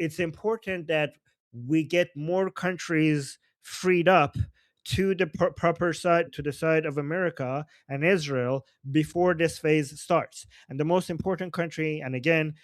it's important that we get more countries freed up to the proper side, to the side of America and Israel, before this phase starts. And the most important country, and again,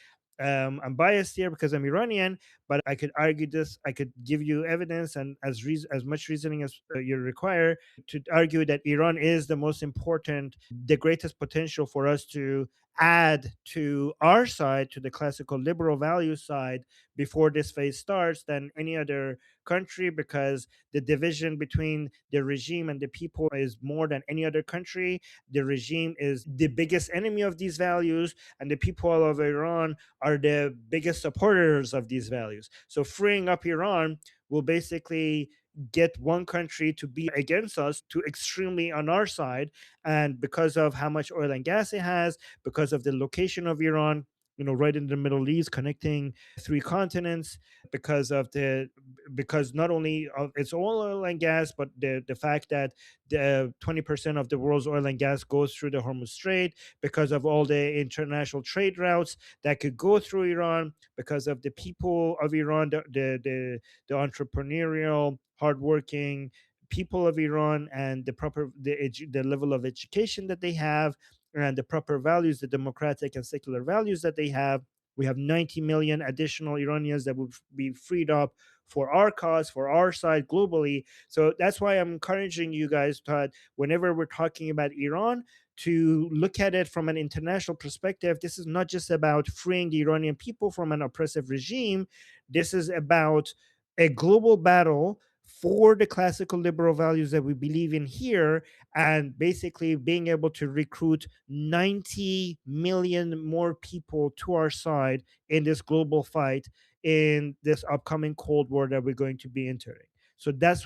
I'm biased here because I'm Iranian, but I could argue this. I could give you evidence and as much reasoning as you require to argue that Iran is the most important, the greatest potential for us to add to our side, to the classical liberal value side, before this phase starts, than any other country, because the division between the regime and the people is more than any other country. The regime is the biggest enemy of these values, and the people of Iran are the biggest supporters of these values. So freeing up Iran will basically get one country to be against us to extremely on our side. And because of how much oil and gas it has, because of the location of Iran, right in the Middle East, connecting three continents, because of the because not only of its oil and gas, but the fact that the 20% of the world's oil and gas goes through the Hormuz Strait, because of all the international trade routes that could go through Iran, because of the people of Iran, the entrepreneurial, hardworking people of Iran, and the level of education that they have, and the proper values, the democratic and secular values that they have. We have 90 million additional Iranians that will be freed up for our cause, for our side globally. So that's why I'm encouraging you guys, Todd, whenever we're talking about Iran, to look at it from an international perspective. This is not just about freeing the Iranian people from an oppressive regime. This is about a global battle for the classical liberal values that we believe in here, and basically being able to recruit 90 million more people to our side in this global fight, in this upcoming Cold War that we're going to be entering. So that's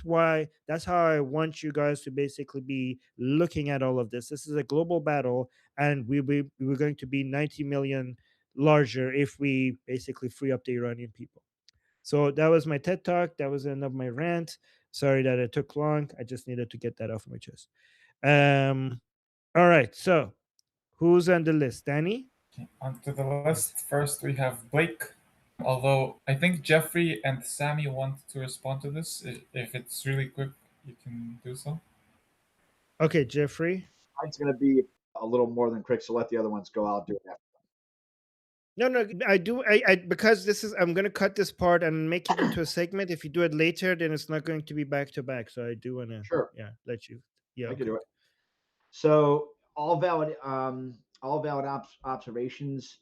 how I want you guys to basically be looking at all of this. This is a global battle, and we're going to be 90 million larger if we basically free up the Iranian people. So that was my TED talk. That was the end of my rant. Sorry that it took long. I just needed to get that off my chest. All right. So who's on the list? Danny? Onto the list. First, we have Blake. Although I think Jeffrey and Sammy want to respond to this. If it's really quick, you can do so. Okay, Jeffrey. Mine's going to be a little more than quick, so let the other ones go. I'll do it after. No, no, I do. I because this is. I'm gonna cut this part and make it into a segment. If you do it later, then it's not going to be back to back. So I do wanna, Sure, yeah, let you. Yeah. I can Okay. do it. So all valid observations.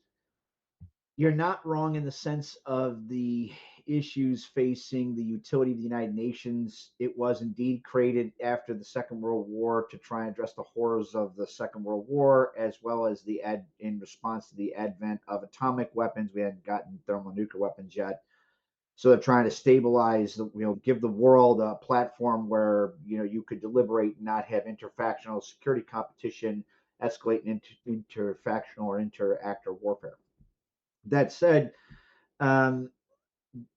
You're not wrong in the sense of the issues facing the utility of the United Nations. It was indeed created after the Second World War to try and address the horrors of the Second World War, as well as in response to the advent of atomic weapons. We hadn't gotten thermonuclear weapons yet. So they're trying to stabilize, give the world a platform where you could deliberate and not have interfactional security competition escalate into interfactional or interactor warfare. That said, um,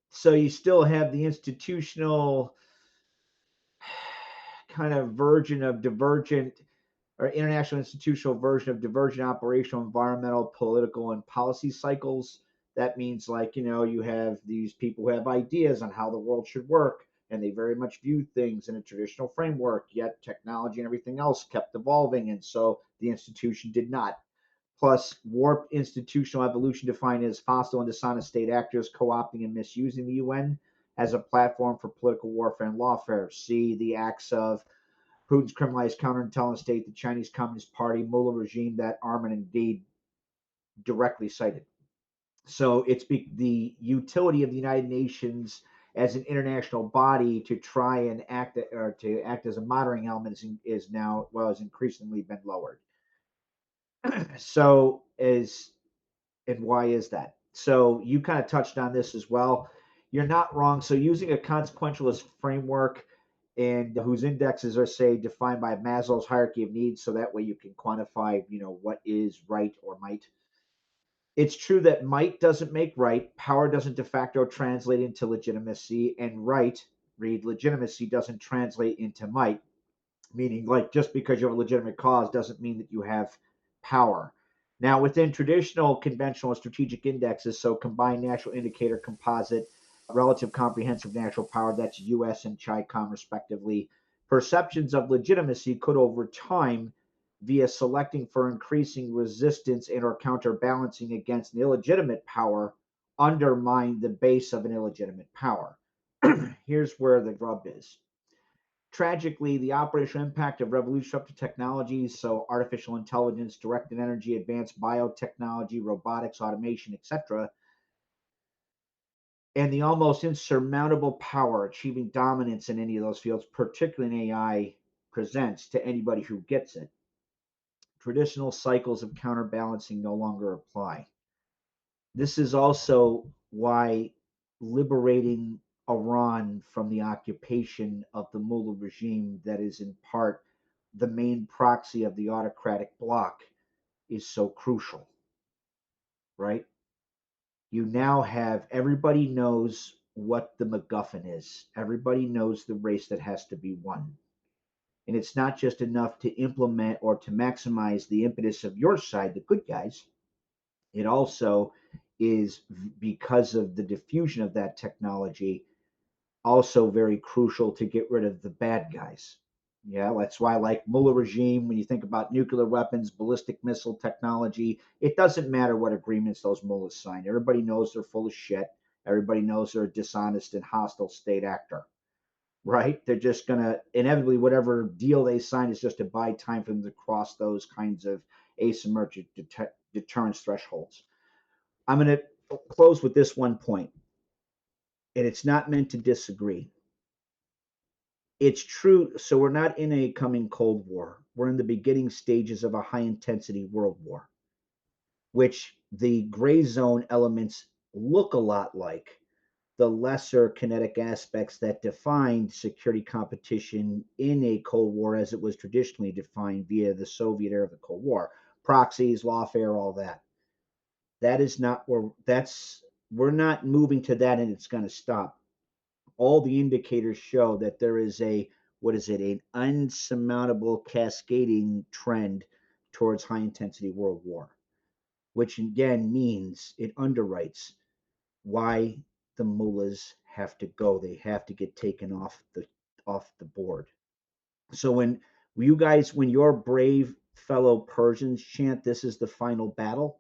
so you still have the institutional kind of version of divergent, or international institutional version of divergent operational, environmental, political, and policy cycles. That means, like, you have these people who have ideas on how the world should work, and they very much view things in a traditional framework, yet technology and everything else kept evolving, and so the institution did not. Plus, warped institutional evolution defined as hostile and dishonest state actors co-opting and misusing the UN as a platform for political warfare and lawfare. See the acts of Putin's criminalized counterintelligence state, the Chinese Communist Party, Mullah regime that Armin indeed directly cited. So it's the utility of the United Nations as an international body to try and act as a moderating element is now, well, has increasingly been lowered. So is and why is that? So you kind of touched on this as well. You're not wrong. So using a consequentialist framework and whose indexes are, say, defined by Maslow's hierarchy of needs, so that way you can quantify, what is right or might. It's true that might doesn't make right, power doesn't de facto translate into legitimacy, and right, read legitimacy, doesn't translate into might. Meaning, like, just because you have a legitimate cause doesn't mean that you have power. Now, within traditional conventional strategic indexes, so combined natural indicator composite, relative comprehensive natural power, that's US and CHICOM respectively, perceptions of legitimacy could over time, via selecting for increasing resistance and or counterbalancing against an illegitimate power, undermine the base of an illegitimate power. Here's where the rub is. Tragically, the operational impact of revolutionary technologies, so artificial intelligence, directed energy, advanced biotechnology, robotics, automation, etc., and the almost insurmountable power achieving dominance in any of those fields, particularly in AI, presents to anybody who gets it. Traditional cycles of counterbalancing no longer apply. This is also why liberating Iran from the occupation of the Mullah regime, that is in part the main proxy of the autocratic bloc, is so crucial, right? You now have everybody knows what the MacGuffin is, everybody knows the race that has to be won. And it's not just enough to implement or to maximize the impetus of your side, the good guys. It also is, because of the diffusion of that technology, also very crucial to get rid of the bad guys. Yeah, that's why, like Mullah regime, when you think about nuclear weapons, ballistic missile technology, it doesn't matter what agreements those mullahs sign. Everybody knows they're full of shit. Everybody knows they're a dishonest and hostile state actor, right? They're just going to inevitably, whatever deal they sign is just to buy time for them to cross those kinds of asymmetric deterrence thresholds. I'm going to close with this one point, and it's not meant to disagree. It's true. So we're not in a coming Cold War. We're in the beginning stages of a high intensity world war, which the gray zone elements look a lot like the lesser kinetic aspects that defined security competition in a Cold War as it was traditionally defined via the Soviet era of the Cold War. Proxies, lawfare, all that. That is not where we're not moving to that, and it's going to stop. All the indicators show that there is a, what is it, an unsurmountable cascading trend towards high intensity world war, which again means it underwrites why the mullahs have to go. They have to get taken off the board. So when your brave fellow Persians chant, "This is the final battle,"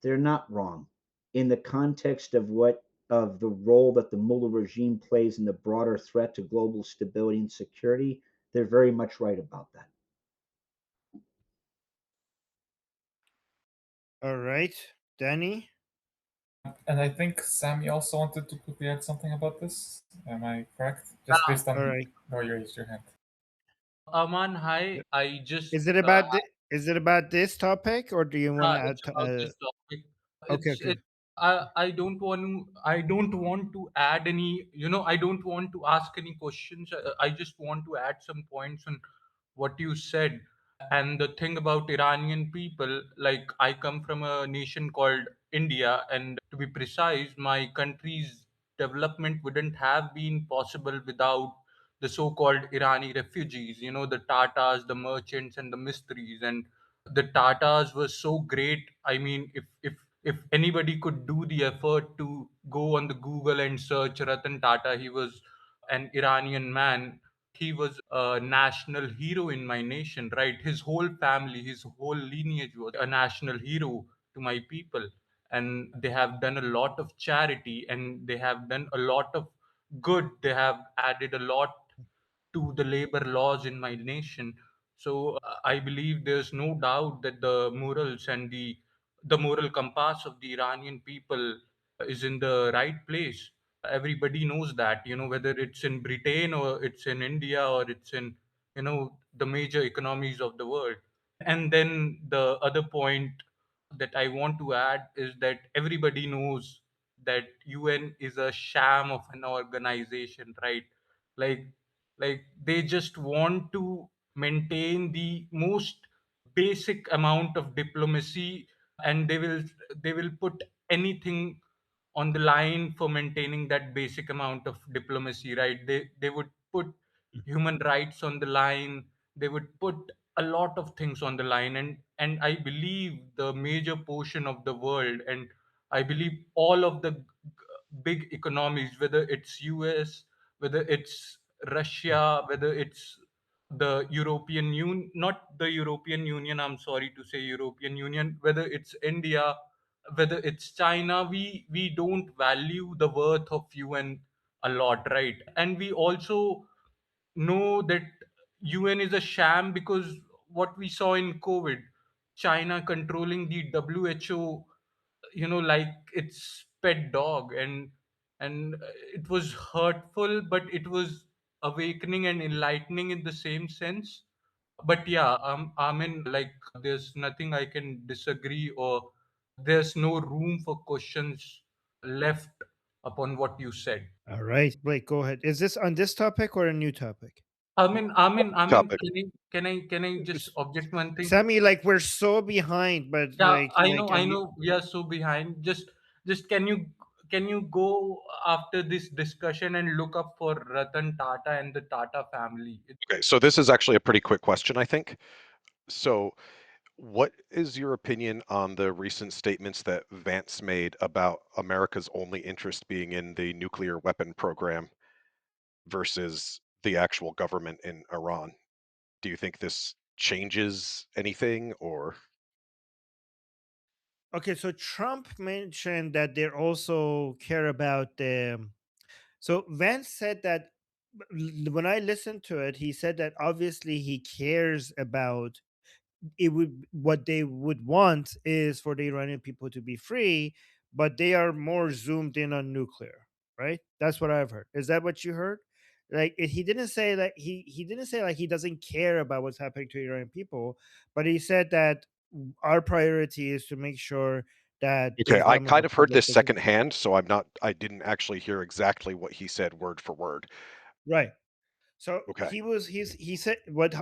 they're not wrong. In the context of the role that the Mullah regime plays in the broader threat to global stability and security, they're very much right about that. All right, Danny. And I think Sammy also wanted to quickly add something about this. Am I correct? Just based All on right. where you raised your hand. Aman, hi. I just Is it about is it about this topic, or do you want to add? it's about this topic. Okay, It's okay. it. I don't want to add any. I don't want to ask any questions. I just want to add some points on what you said. And the thing about Iranian people, like I come from a nation called India, and to be precise, my country's development wouldn't have been possible without the so-called Irani refugees. The Tatars, the merchants, and the Mistris. And the Tatars were so great. I mean, if anybody could do the effort to go on the Google and search Ratan Tata, he was an Iranian man. He was a national hero in my nation, right? His whole family, his whole lineage was a national hero to my people. And they have done a lot of charity, and they have done a lot of good. They have added a lot to the labor laws in my nation. So I believe there's no doubt that the morals and the moral compass of the Iranian people is in the right place. Everybody knows that, whether it's in Britain or it's in India or it's in the major economies of the world. And then the other point that I want to add is that everybody knows that UN is a sham of an organization, right? like like they just want to maintain the most basic amount of diplomacy, and they will put anything on the line for maintaining that basic amount of diplomacy, right? They would put human rights on the line. They would put a lot of things on the line, and and I believe the major portion of the world, and I believe all of the big economies, whether it's US, whether it's Russia, whether it's the European Union, not the European Union, I'm sorry to say European Union, whether it's India, whether it's China, we don't value the worth of UN a lot, right? And we also know that UN is a sham, because what we saw in COVID, China controlling the WHO, like its pet dog, and it was hurtful, but it was awakening and enlightening in the same sense. But yeah, Amin, like there's nothing I can disagree, or there's no room for questions left upon what you said. All right, Blake, go ahead. Is this on this topic or a new topic? I mean, Topic. can I just object one thing? Sammy, like we're so behind, but Yeah, like, I and you, know we are so behind. Just can you go after this discussion and look up for Ratan Tata and the Tata family? Okay, so this is actually a pretty quick question, I think. So, what is your opinion on the recent statements that Vance made about America's only interest being in the nuclear weapon program versus the actual government in Iran? Do you think this changes anything or okay, so Trump mentioned that they also care about the. So Vance said that when I listened to it, he said that obviously he cares about it. Would what they would want is for the Iranian people to be free, but they are more zoomed in on nuclear, right? That's what I've heard. Is that what you heard? Like he didn't say that he didn't say like he doesn't care about what's happening to Iranian people, but he said that our priority is to make sure that the Okay, I Islamic kind of heard Republic this doesn't. secondhand, so I didn't actually hear exactly what he said word for word. Right. So Okay. he said when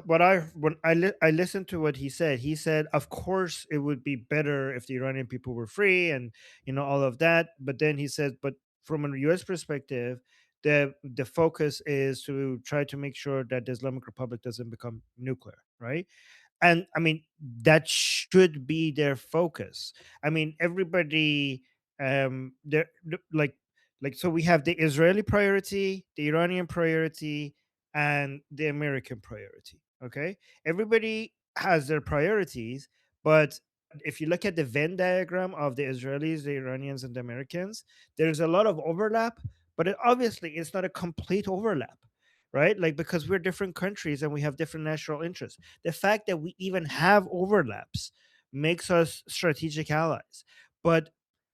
I listened to what he said. He said, of course, it would be better if the Iranian people were free and all of that. But then he said, but from a U.S. perspective, the focus is to try to make sure that the Islamic Republic doesn't become nuclear, right? And I mean that should be their focus. I mean everybody there like so we have the Israeli priority, the Iranian priority, and the American priority. Okay, everybody has their priorities, but if you look at the Venn diagram of the Israelis, the Iranians, and the Americans, there's a lot of overlap, but obviously it's not a complete overlap, right? Like because we're different countries and we have different national interests. The fact that we even have overlaps makes us strategic allies. But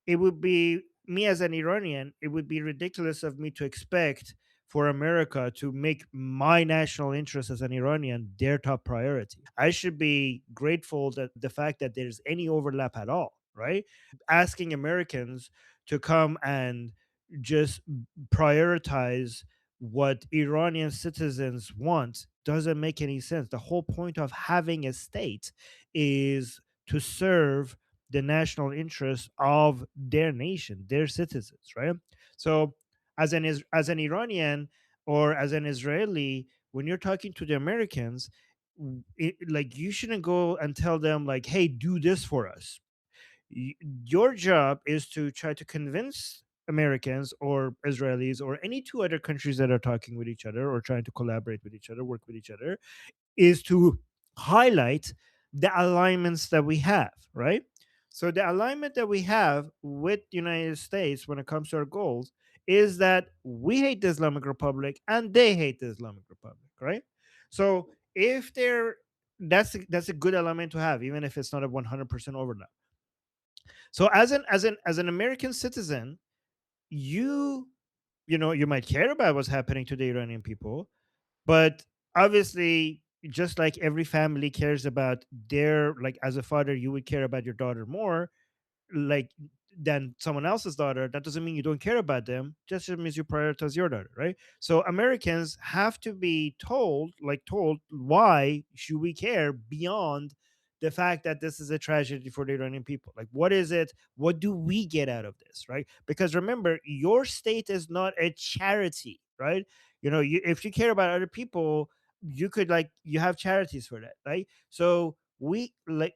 it would be me as an Iranian, it would be ridiculous of me to expect for America to make my national interest as an Iranian their top priority. I should be grateful that the fact that there's any overlap at all, right? Asking Americans to come and just prioritize what Iranian citizens want doesn't make any sense. The whole point of having a state is to serve the national interests of their nation, their citizens, right? So, as an Iranian or as an Israeli, when you're talking to the Americans, like you shouldn't go and tell them like, "Hey, do this for us." Your job is to try to convince Americans or Israelis or any two other countries that are talking with each other or trying to collaborate with each other, work with each other, is to highlight the alignments that we have, right? So the alignment that we have with the United States when it comes to our goals is that we hate the Islamic Republic and they hate the Islamic Republic, right? So if they're that's a good element to have, even if it's not a 100% overlap. So as an American citizen, you you might care about what's happening to the Iranian people, but obviously just like every family cares about their, like as a father you would care about your daughter more like than someone else's daughter. That doesn't mean you don't care about them, just means you prioritize your daughter, right? So Americans have to be told why should we care beyond the fact that this is a tragedy for the Iranian people. Like what is it, what do we get out of this, right? Because remember, your state is not a charity, right? If you care about other people, you could, like, you have charities for that, right? So we like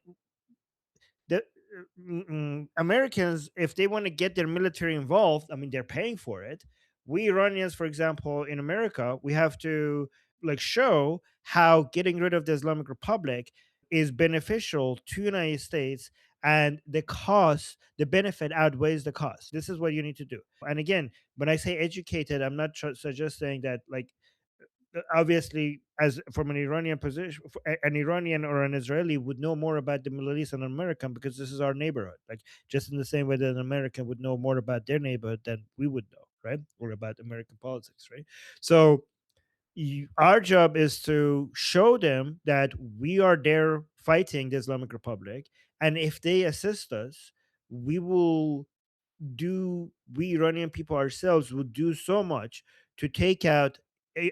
Americans, if they want to get their military involved, I mean, they're paying for it. We Iranians, for example, in America, we have to like show how getting rid of the Islamic Republic is beneficial to United States, and the benefit outweighs the cost. This is what you need to do. And again, when I say educated, I'm not suggesting that like obviously as from an Iranian position, an Iranian or an Israeli would know more about the Middle East than an American, because this is our neighborhood, like just in the same way that an American would know more about their neighborhood than we would know, right, or about American politics, right? So our job is to show them that we are there fighting the Islamic Republic, and if they assist us, we will we Iranian people ourselves would do so much to take out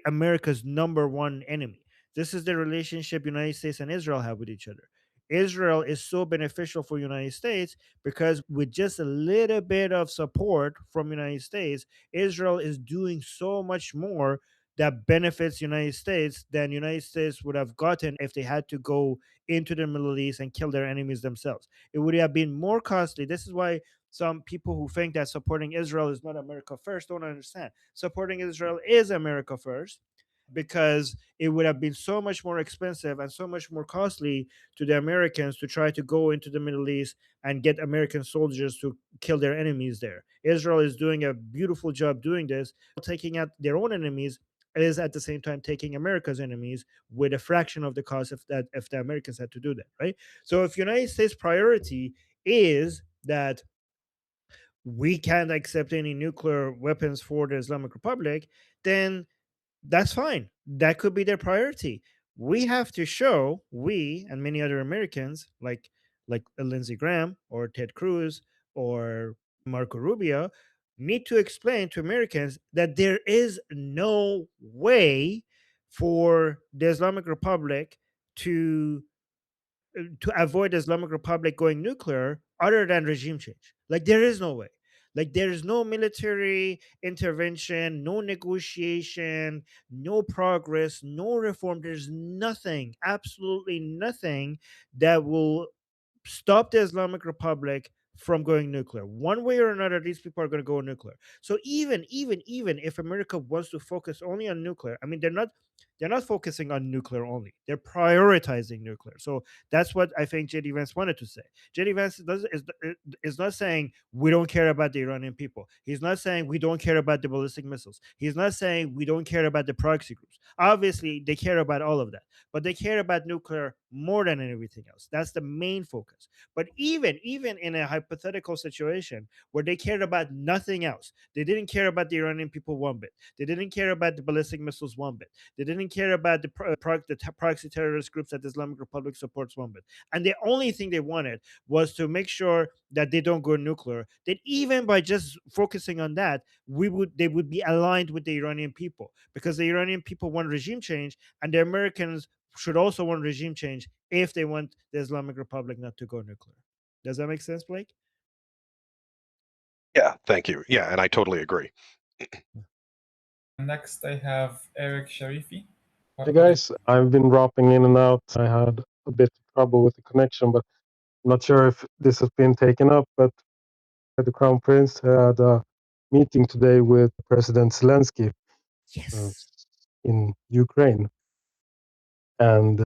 America's number one enemy. This is the relationship United States and Israel have with each other. Israel is so beneficial for United States because with just a little bit of support from United States, Israel is doing so much more that benefits United States than United States would have gotten if they had to go into the Middle East and kill their enemies themselves. It would have been more costly. This is why some people who think that supporting Israel is not America first don't understand. Supporting Israel is America first, because it would have been so much more expensive and so much more costly to the Americans to try to go into the Middle East and get American soldiers to kill their enemies there. Israel is doing a beautiful job doing this, taking out their own enemies is at the same time taking America's enemies with a fraction of the cost if the Americans had to do that, right? So if United States priority is that we can't accept any nuclear weapons for the Islamic Republic, then that's fine. That could be their priority. We have to show, we and many other Americans, like Lindsey Graham or Ted Cruz or Marco Rubio, need to explain to Americans that there is no way for the Islamic Republic to avoid the Islamic Republic going nuclear other than regime change. Like there is no way. Like there is no military intervention, no negotiation, no progress, no reform. There's nothing, absolutely nothing that will stop the Islamic Republic from going nuclear. One way or another, these people are going to go nuclear. So even if America wants to focus only on nuclear, I mean, they're not focusing on nuclear only. They're prioritizing nuclear. So that's what I think JD Vance wanted to say. JD Vance is not saying we don't care about the Iranian people. He's not saying we don't care about the ballistic missiles. He's not saying we don't care about the proxy groups. Obviously, they care about all of that, but they care about nuclear more than everything else. That's the main focus. But even in a hypothetical situation where they cared about nothing else, they didn't care about the Iranian people one bit. They didn't care about the ballistic missiles one bit. They didn't care about the proxy terrorist groups that the Islamic Republic supports one bit. And the only thing they wanted was to make sure that they don't go nuclear. That even by just focusing on that, they would be aligned with the Iranian people, because the Iranian people want regime change, and the Americans should also want regime change if they want the Islamic Republic not to go nuclear. Does that make sense, Blake? Yeah, thank you. Yeah, and I totally agree. Next, I have Eric Sharifi. Hey guys, I've been dropping in and out. I had a bit of trouble with the connection, but I'm not sure if this has been taken up. But the Crown Prince had a meeting today with President Zelensky Yes. in Ukraine, and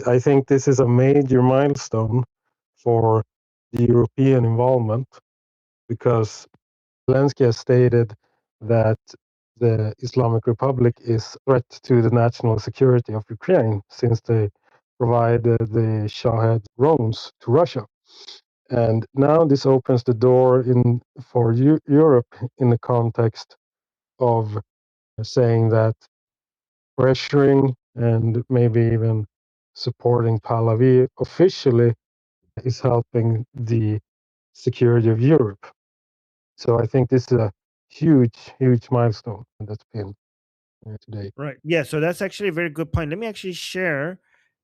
I think this is a major milestone for the European involvement, because Zelensky has stated that the Islamic Republic is a threat to the national security of Ukraine, since they provide the Shahed drones to Russia. And now this opens the door for Europe in the context of saying that pressuring and maybe even supporting Pahlavi officially is helping the security of Europe. So I think this is a huge, huge milestone that's been today. Right. Yeah. So that's actually a very good point. Let me actually share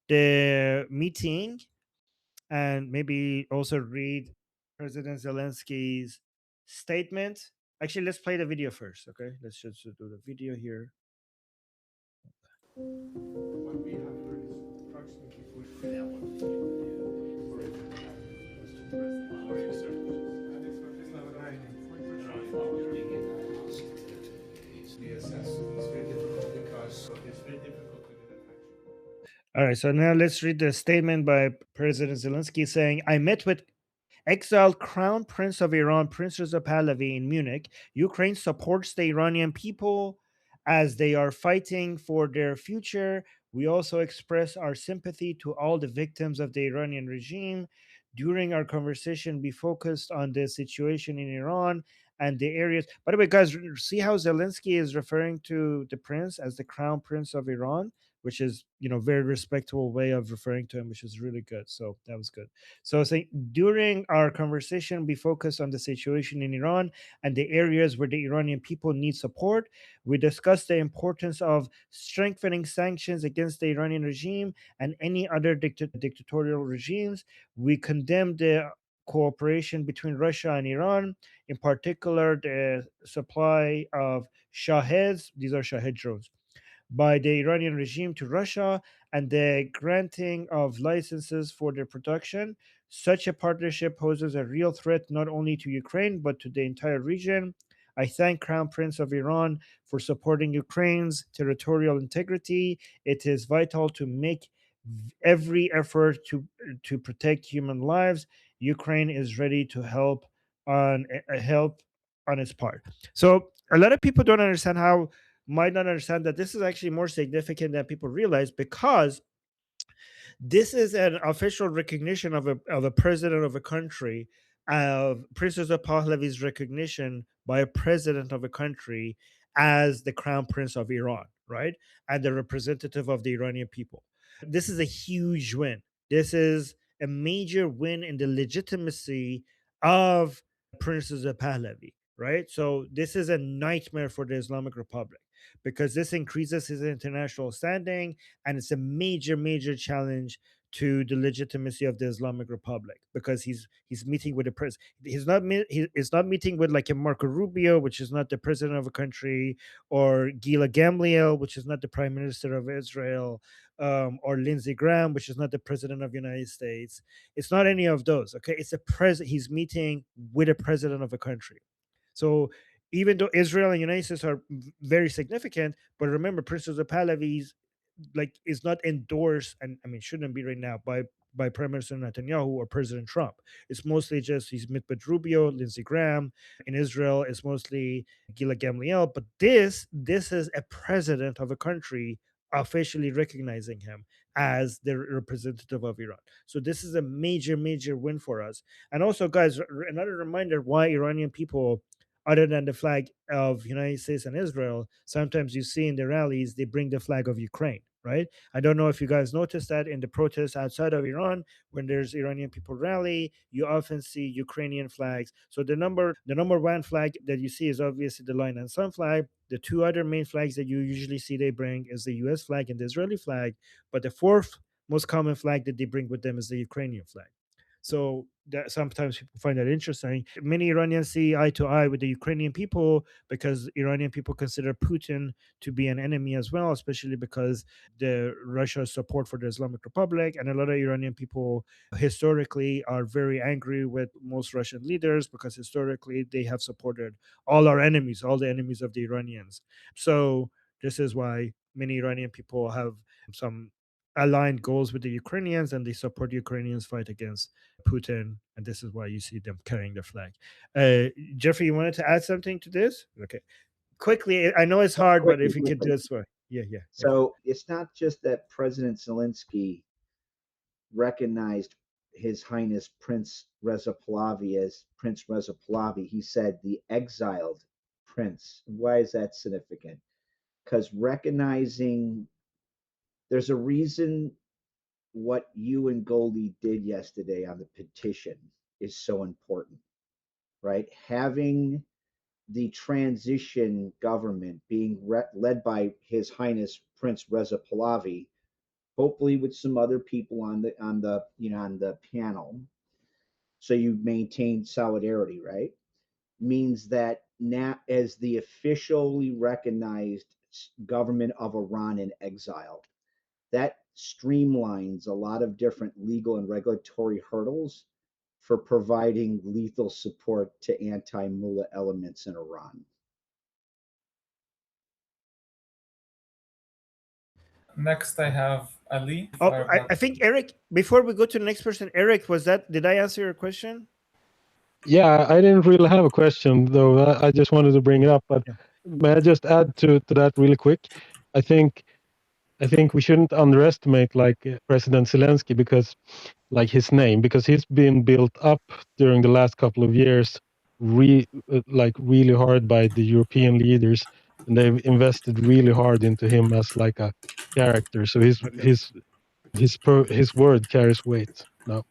the meeting and maybe also read President Zelensky's statement. Actually, let's play the video first. Okay. Let's just do the video here. What we have heard is approximately 40 hours. All right, so now let's read the statement by President Zelensky saying, I met with exiled Crown Prince of Iran, Prince Reza Pahlavi in Munich. Ukraine supports the Iranian people as they are fighting for their future. We also express our sympathy to all the victims of the Iranian regime. During our conversation, we focused on the situation in Iran and the areas. By the way, guys, see how Zelensky is referring to the prince as the Crown Prince of Iran, which is, very respectable way of referring to him, which is really good. So that was good. So saying during our conversation, we focused on the situation in Iran and the areas where the Iranian people need support. We discussed the importance of strengthening sanctions against the Iranian regime and any other dictatorial regimes. We condemned the cooperation between Russia and Iran, in particular the supply of Shaheds, these are Shahed drones, by the Iranian regime to Russia and the granting of licenses for their production. Such a partnership poses a real threat not only to Ukraine but to the entire region. I thank Crown Prince of Iran for supporting Ukraine's territorial integrity. It is vital to make every effort to protect human lives. Ukraine is ready to help on its part. So a lot of people don't understand how might not understand that this is actually more significant than people realize, because this is an official recognition of a president of a country, of Princess of Pahlavi's recognition by a president of a country as the crown prince of Iran, right? And the representative of the Iranian people. This is a huge win. This is a major win in the legitimacy of Princess of Pahlavi, right? So this is a nightmare for the Islamic Republic, because this increases his international standing, and it's a major, major challenge to the legitimacy of the Islamic Republic, because he's meeting with the president. He's not meeting with like a Marco Rubio, which is not the president of a country, or Gila Gamliel, which is not the prime minister of Israel, or Lindsey Graham, which is not the president of the United States. It's not any of those. Okay, it's a president. He's meeting with a president of a country. So even though Israel and United States are very significant, but remember, Princess of Pahlavi is not endorsed, and I mean shouldn't be right now, by Prime Minister Netanyahu or President Trump. It's mostly just he's met with Rubio, Lindsey Graham. In Israel, it's mostly Gila Gamliel. But this is a president of a country officially recognizing him as the representative of Iran. So this is a major, major win for us. And also, guys, another reminder why Iranian people, other than the flag of United States and Israel, sometimes you see in the rallies they bring the flag of Ukraine, right? I don't know if you guys noticed that in the protests outside of Iran, when there's Iranian people rally, you often see Ukrainian flags. So the number one flag that you see is obviously the Lion and Sun flag. The two other main flags that you usually see they bring is the US flag and the Israeli flag, but the fourth most common flag that they bring with them is the Ukrainian flag. So that sometimes people find that interesting. Many Iranians see eye to eye with the Ukrainian people, because Iranian people consider Putin to be an enemy as well, especially because the Russia's support for the Islamic Republic, and a lot of Iranian people historically are very angry with most Russian leaders, because historically they have supported all our enemies, all the enemies of the Iranians. So this is why many Iranian people have some aligned goals with the Ukrainians, and they support Ukrainians fight against Putin, and this is why you see them carrying the flag. Jeffrey, you wanted to add something to this? Okay, quickly. I know it's hard, but if you could do it, so yeah. Okay. So it's not just that President Zelensky recognized His Highness Prince Reza Pahlavi as Prince Reza Pahlavi. He said the exiled prince. Why is that significant? Because recognizing there's a reason what you and Goldie did yesterday on the petition is so important, right? Having the transition government being led by His Highness Prince Reza Pahlavi, hopefully with some other people on the panel, so you maintain solidarity, right? Means that now, as the officially recognized government of Iran in exile, that streamlines a lot of different legal and regulatory hurdles for providing lethal support to anti-Mullah elements in Iran. Next, I have Ali. Oh, I think Eric. Before we go to the next person, Eric, did I answer your question? Yeah, I didn't really have a question though. I just wanted to bring it up, but Yeah. may I just add to that really quick? I think we shouldn't underestimate President Zelensky because his name, because he's been built up during the last couple of years really hard by the European leaders, and they've invested really hard into him as like a character. So Okay. his word carries weight now.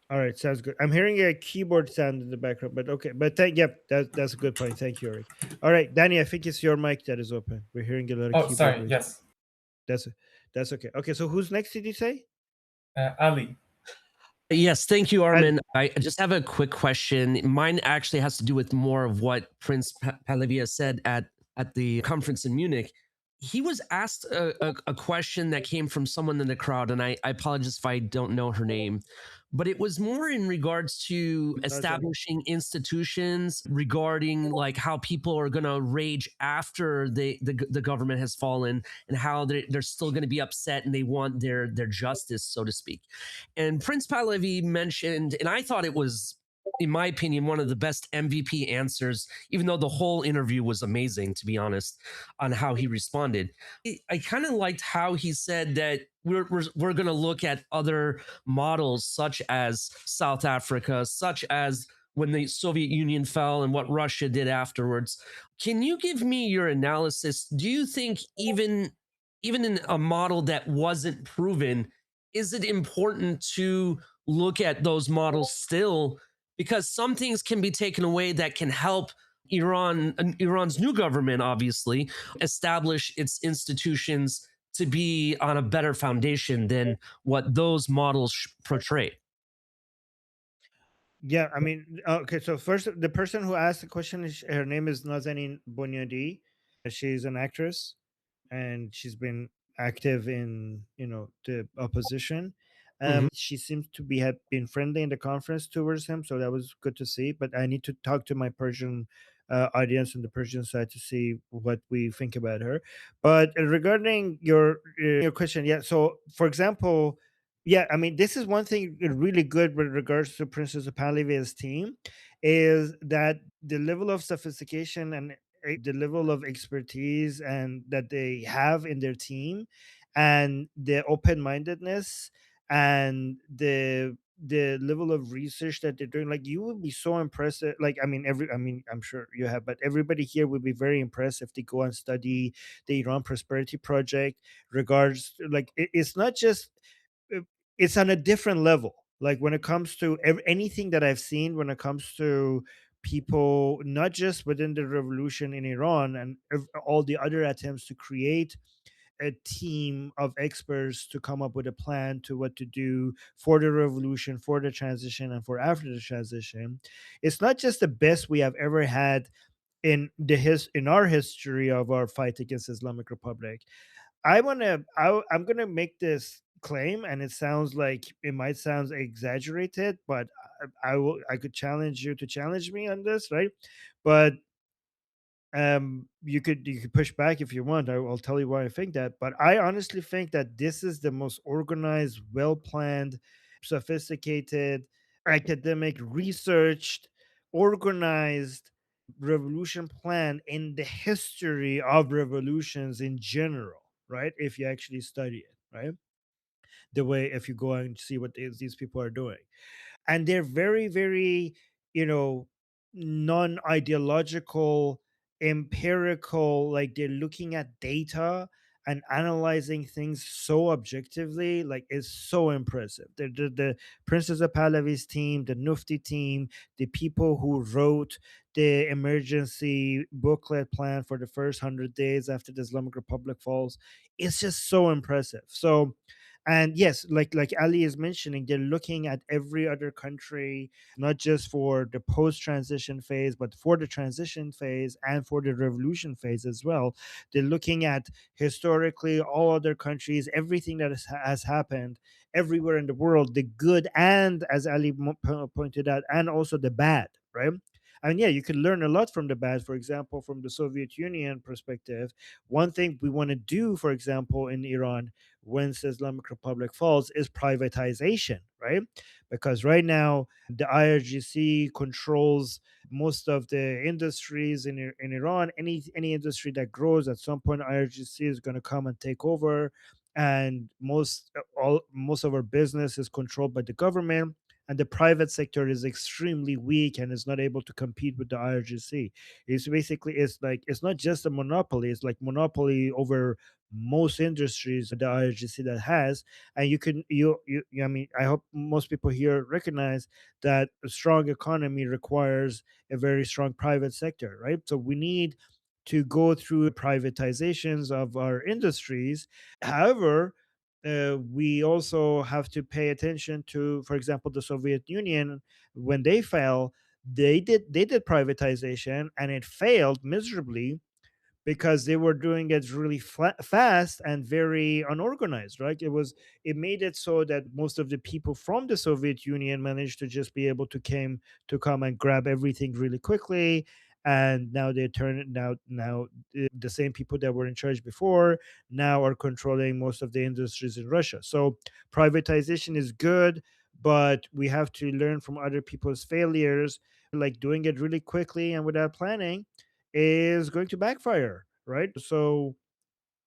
All right, sounds good. I'm hearing a keyboard sound in the background, but okay. But that's a good point. Thank you, Eric. All right, Danny, I think it's your mic that is open. We're hearing a lot of Oh, keyboard sorry. noise. Yes. That's okay. Okay, so who's next? Did you say? Ali. Yes, thank you, Armin. I just have a quick question. Mine actually has to do with more of what Prince Pahlavi said at the conference in Munich. He was asked a question that came from someone in the crowd, and I apologize if I don't know her name, but it was more in regards to establishing institutions regarding like how people are going to rage after the government has fallen, and how they're still going to be upset and they want their justice, so to speak. And Prince Pahlavi mentioned, and I thought it was, in my opinion, one of the best MVP answers, even though the whole interview was amazing, to be honest, on how he responded. I kind of liked how he said that we're going to look at other models, such as South Africa, such as when the Soviet Union fell and what Russia did afterwards. Can you give me your analysis? Do you think even in a model that wasn't proven, is it important to look at those models still? Because some things can be taken away that can help Iran's new government, obviously, establish its institutions to be on a better foundation than what those models portray. Yeah, I mean, okay. So first, the person who asked the question, her name is Nazanin Bunyadi. She's an actress, and she's been active in the opposition. She seems to have been friendly in the conference towards him, so that was good to see. But I need to talk to my Persian audience on the Persian side to see what we think about her. But regarding your question, yeah. So for example, yeah, I mean, this is one thing really good with regards to Princess Pahlavi's team, is that the level of sophistication and the level of expertise and that they have in their team, and the open-mindedness, and the level of research that they're doing, like, you would be so impressed. Like, I mean, I'm sure you have, but everybody here would be very impressed if they go and study the Iran Prosperity Project. Regards, like, it's not just uh, it's on a different level. Like, when it comes to anything that I've seen, when it comes to people, not just within the revolution in Iran and all the other attempts to create a team of experts to come up with a plan to what to do for the revolution, for the transition, and for after the transition. It's not just the best we have ever had in our history of our fight against Islamic Republic. I'm gonna make this claim, and it sounds like it might sound exaggerated, but I could challenge you to challenge me on this, right? But you could push back if you want. I'll tell you why I think that, but I honestly think that this is the most organized, well planned, sophisticated, academic, researched, organized revolution plan in the history of revolutions in general, right? If you actually study it, right? The way, if you go and see what these people are doing, and they're very, very, you know non-ideological, empirical, like, they're looking at data and analyzing things so objectively, like, it's so impressive. The Princess of Pahlavi's team, the Nufti team, the people who wrote the emergency booklet plan for the first 100 days after the Islamic Republic falls, it's just so impressive. So, and yes, like Ali is mentioning, they're looking at every other country, not just for the post transition phase, but for the transition phase and for the revolution phase as well. They're looking at historically all other countries, everything that has happened everywhere in the world, the good, and as Ali pointed out, and also the bad, right? And yeah, you can learn a lot from the bad. For example, from the Soviet Union perspective, one thing we want to do, for example, in Iran, once the Islamic Republic falls, is privatization, right? Because right now the IRGC controls most of the industries in Iran. Any industry that grows, at some point IRGC is going to come and take over, and most of our business is controlled by the government, and the private sector is extremely weak and is not able to compete with the IRGC. It's basically, it's not just a monopoly, it's like monopoly over most industries the IRGC that has. And you can I mean, I hope most people here recognize that a strong economy requires a very strong private sector, right? So we need to go through privatizations of our industries. However, we also have to pay attention to, for example, the Soviet Union. When they fell, they did privatization, and it failed miserably because they were doing it really fast and very unorganized, right? It made it so that most of the people from the Soviet Union managed to just be able to come and grab everything really quickly. And now they turn it now the same people that were in charge before now are controlling most of the industries in Russia. So privatization is good, but we have to learn from other people's failures. Like doing it really quickly and without planning is going to backfire, right? So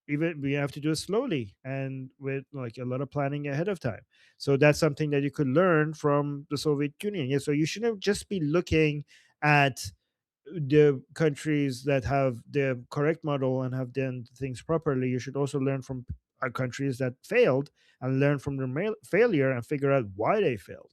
even we have to do it slowly and with like a lot of planning ahead of time. So that's something that you could learn from the Soviet Union. Yeah, so you shouldn't just be looking at the countries that have the correct model and have done things properly. You should also learn from countries that failed and learn from their failure and figure out why they failed.